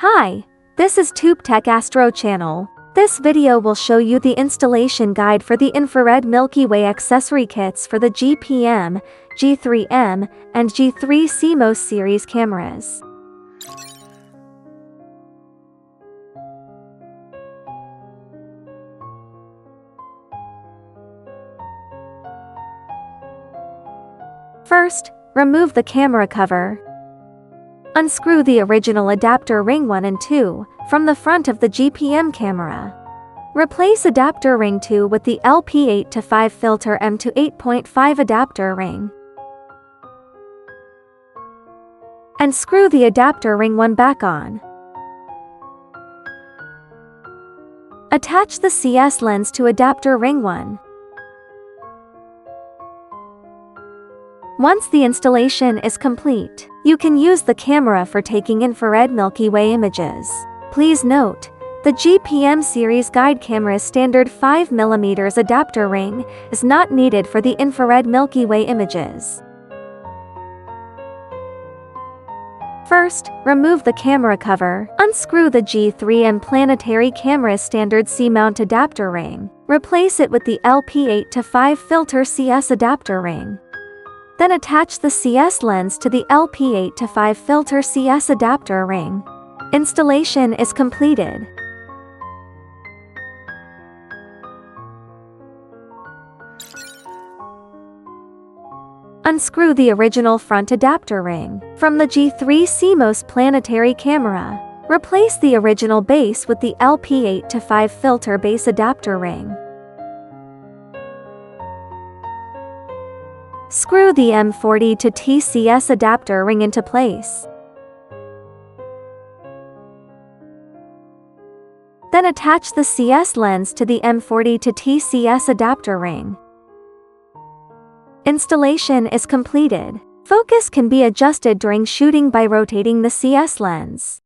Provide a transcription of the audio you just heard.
Hi, this is ToupTek Astro channel. This video will show you the installation guide for the infrared Milky Way accessory kits for the GPM, G3M, and G3 CMOS series cameras. First, remove the camera cover. Unscrew the original adapter ring 1 and 2 from the front of the GPM camera. Replace adapter ring 2 with the LP8-5 filter M to 8.5 adapter ring. And screw the adapter ring 1 back on. Attach the CS lens to adapter ring 1. Once the installation is complete, you can use the camera for taking infrared Milky Way images. Please note, the GPM series guide camera's standard 5mm adapter ring is not needed for the infrared Milky Way images. First, remove the camera cover. Unscrew the G3M planetary camera's standard C-mount adapter ring. Replace it with the LP8-5 filter CS adapter ring. Then attach the CS lens to the LP8-5 filter CS adapter ring. Installation is completed. Unscrew the original front adapter ring from the G3 CMOS planetary camera. Replace the original base with the LP8-5 filter base adapter ring. Screw the M40 to TCS adapter ring into place. Then attach the CS lens to the M40 to TCS adapter ring. Installation is completed. Focus can be adjusted during shooting by rotating the CS lens.